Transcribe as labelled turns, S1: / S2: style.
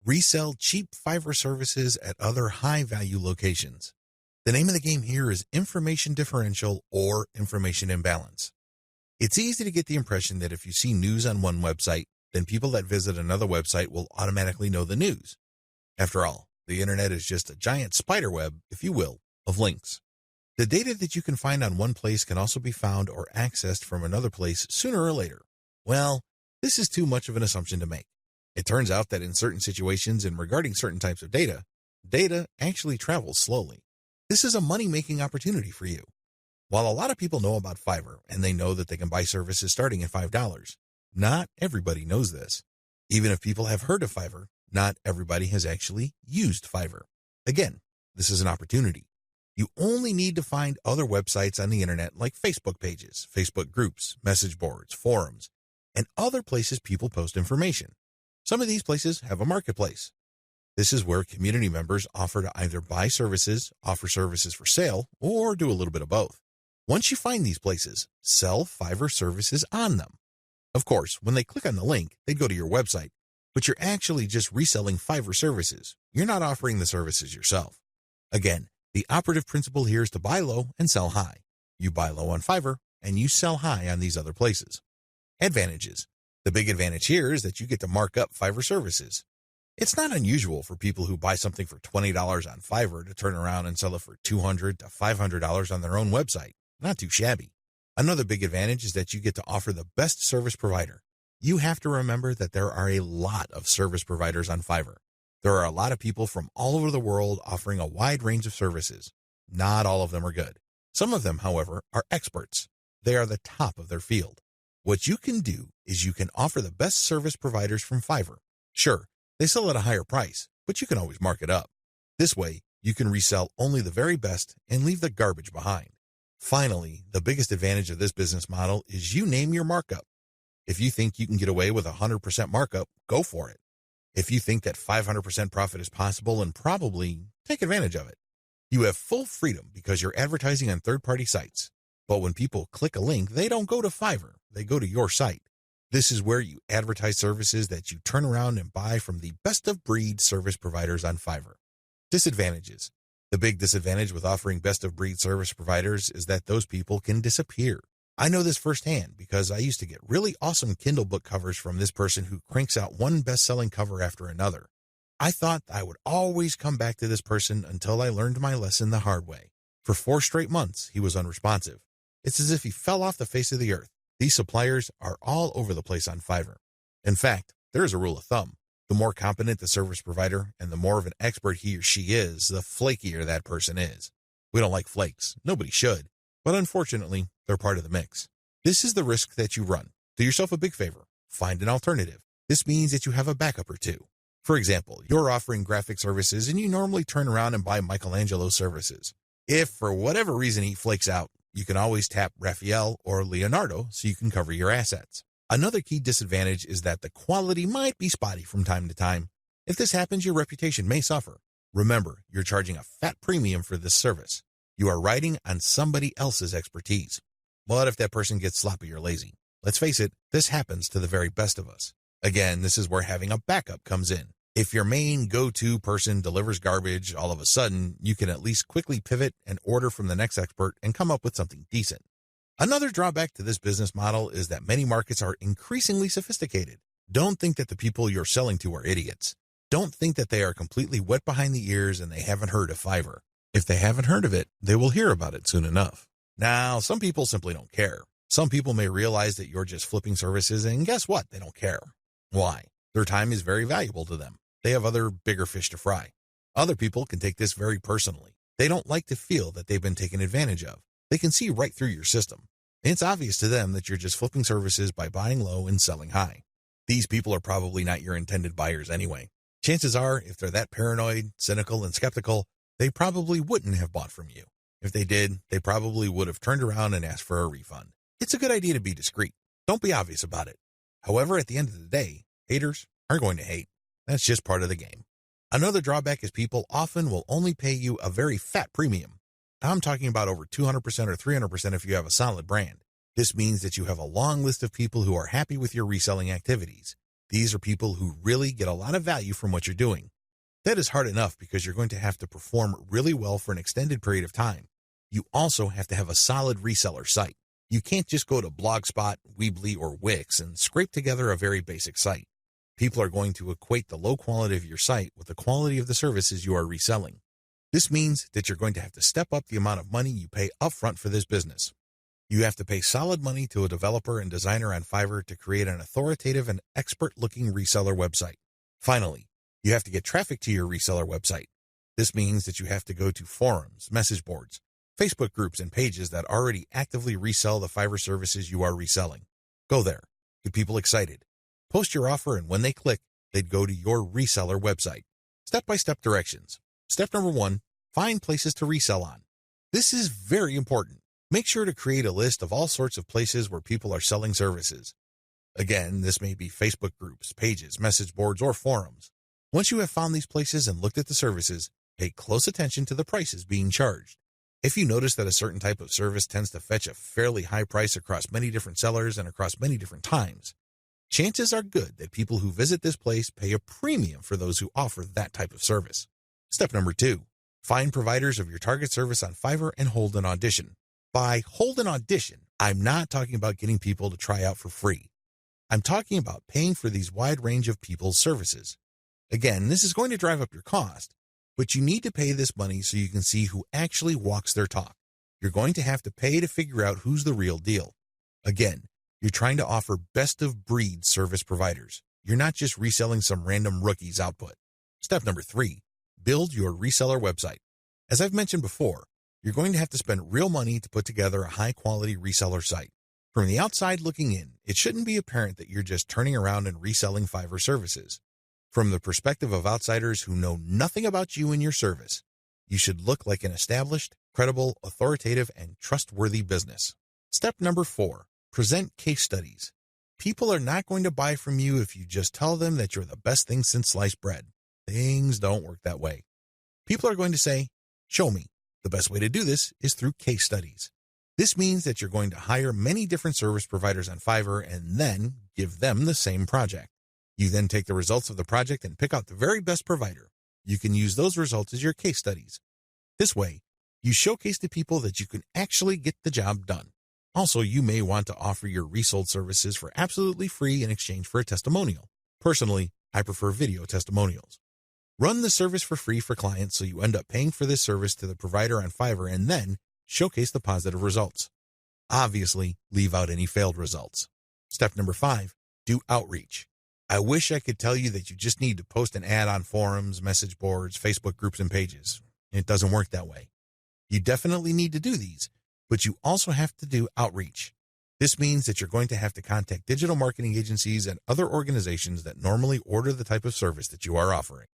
S1: Resell cheap Fiverr services at other high-value locations. The name of the game here is information differential or information imbalance. It's easy to get the impression that if you see news on one website, then people that visit another website will automatically know the news. After all, the internet is just a giant spider web, if you will, of links. The data that you can find on one place can also be found or accessed from another place sooner or later. Well, this is too much of an assumption to make. It turns out that in certain situations and regarding certain types of data, data actually travels slowly. This is a money-making opportunity for you. While a lot of people know about Fiverr and they know that they can buy services starting at $5, not everybody knows this. Even if people have heard of Fiverr, not everybody has actually used Fiverr. Again, this is an opportunity. You only need to find other websites on the internet like Facebook pages, Facebook groups, message boards, forums, and other places people post information. Some of these places have a marketplace. This is where community members offer to either buy services, offer services for sale, or do a little bit of both. Once you find these places, sell Fiverr services on them. Of course, when they click on the link, they go to your website, but you're actually just reselling Fiverr services. You're not offering the services yourself. Again, the operative principle here is to buy low and sell high. You buy low on Fiverr, and you sell high on these other places. Advantages. The big advantage here is that you get to mark up Fiverr services. It's not unusual for people who buy something for $20 on Fiverr to turn around and sell it for $200 to $500 on their own website. Not too shabby. Another big advantage is that you get to offer the best service provider. You have to remember that there are a lot of service providers on Fiverr. There are a lot of people from all over the world offering a wide range of services. Not all of them are good. Some of them, however, are experts. They are the top of their field. What you can do is you can offer the best service providers from Fiverr. Sure, they sell at a higher price, but you can always mark it up. This way, you can resell only the very best and leave the garbage behind. Finally, the biggest advantage of this business model is you name your markup. If you think you can get away with 100% markup, go for it. If you think that 500% profit is possible and probably, take advantage of it. You have full freedom because you're advertising on third-party sites. But when people click a link, they don't go to Fiverr, they go to your site. This is where you advertise services that you turn around and buy from the best-of-breed service providers on Fiverr. Disadvantages. The big disadvantage with offering best-of-breed service providers is that those people can disappear. I know this firsthand because I used to get really awesome Kindle book covers from this person who cranks out one best-selling cover after another. I thought I would always come back to this person until I learned my lesson the hard way. For 4 straight months, he was unresponsive. It's as if he fell off the face of the earth. These suppliers are all over the place on Fiverr. In fact, there is a rule of thumb. The more competent the service provider and the more of an expert he or she is, the flakier that person is. We don't like flakes. Nobody should. But unfortunately, they're part of the mix. This is the risk that you run. Do yourself a big favor. Find an alternative. This means that you have a backup or two. For example, you're offering graphic services and you normally turn around and buy Michelangelo's services. If for whatever reason he flakes out, you can always tap Raphael or Leonardo so you can cover your assets. Another key disadvantage is that the quality might be spotty from time to time. If this happens, your reputation may suffer. Remember, you're charging a fat premium for this service. You are riding on somebody else's expertise. But if that person gets sloppy or lazy, let's face it, this happens to the very best of us. Again, this is where having a backup comes in. If your main go-to person delivers garbage, all of a sudden, you can at least quickly pivot and order from the next expert and come up with something decent. Another drawback to this business model is that many markets are increasingly sophisticated. Don't think that the people you're selling to are idiots. Don't think that they are completely wet behind the ears and they haven't heard of Fiverr. If they haven't heard of it, they will hear about it soon enough. Now, some people simply don't care. Some people may realize that you're just flipping services, and guess what? They don't care. Why? Their time is very valuable to them. They have other bigger fish to fry. Other people can take this very personally. They don't like to feel that they've been taken advantage of. They can see right through your system. It's obvious to them that you're just flipping services by buying low and selling high. These people are probably not your intended buyers anyway. Chances are, if they're that paranoid, cynical, and skeptical, they probably wouldn't have bought from you. If they did, they probably would have turned around and asked for a refund. It's a good idea to be discreet. Don't be obvious about it. However, at the end of the day, haters are going to hate. That's just part of the game. Another drawback is people often will only pay you a very fat premium. I'm talking about over 200% or 300% if you have a solid brand. This means that you have a long list of people who are happy with your reselling activities. These are people who really get a lot of value from what you're doing. That is hard enough because you're going to have to perform really well for an extended period of time. You also have to have a solid reseller site. You can't just go to Blogspot, Weebly, or Wix and scrape together a very basic site. People are going to equate the low quality of your site with the quality of the services you are reselling. This means that you're going to have to step up the amount of money you pay upfront for this business. You have to pay solid money to a developer and designer on Fiverr to create an authoritative and expert-looking reseller website. Finally, you have to get traffic to your reseller website. This means that you have to go to forums, message boards, Facebook groups, and pages that already actively resell the Fiverr services you are reselling. Go there, get people excited, post your offer, and when they click, they'd go to your reseller website. Step-by-step directions. Step number 1, find places to resell on. This is very important. Make sure to create a list of all sorts of places where people are selling services. Again, this may be Facebook groups, pages, message boards, or forums. Once you have found these places and looked at the services, pay close attention to the prices being charged. If you notice that a certain type of service tends to fetch a fairly high price across many different sellers and across many different times, chances are good that people who visit this place pay a premium for those who offer that type of service. Step number 2, find providers of your target service on Fiverr and hold an audition. By hold an audition, I'm not talking about getting people to try out for free. I'm talking about paying for these wide range of people's services. Again, this is going to drive up your cost, but you need to pay this money so you can see who actually walks their talk. You're going to have to pay to figure out who's the real deal. Again, you're trying to offer best-of-breed service providers. You're not just reselling some random rookie's output. Step number 3, build your reseller website. As I've mentioned before, you're going to have to spend real money to put together a high-quality reseller site. From the outside looking in, it shouldn't be apparent that you're just turning around and reselling Fiverr services. From the perspective of outsiders who know nothing about you and your service, you should look like an established, credible, authoritative, and trustworthy business. Step number 4, present case studies. People are not going to buy from you if you just tell them that you're the best thing since sliced bread. Things don't work that way. People are going to say, show me. The best way to do this is through case studies. This means that you're going to hire many different service providers on Fiverr and then give them the same project. You then take the results of the project and pick out the very best provider. You can use those results as your case studies. This way, you showcase to people that you can actually get the job done. Also, you may want to offer your resold services for absolutely free in exchange for a testimonial. Personally, I prefer video testimonials. Run the service for free for clients so you end up paying for this service to the provider on Fiverr and then showcase the positive results. Obviously, leave out any failed results. Step number 5, do outreach. I wish I could tell you that you just need to post an ad on forums, message boards, Facebook groups, and pages. It doesn't work that way. You definitely need to do these, but you also have to do outreach. This means that you're going to have to contact digital marketing agencies and other organizations that normally order the type of service that you are offering.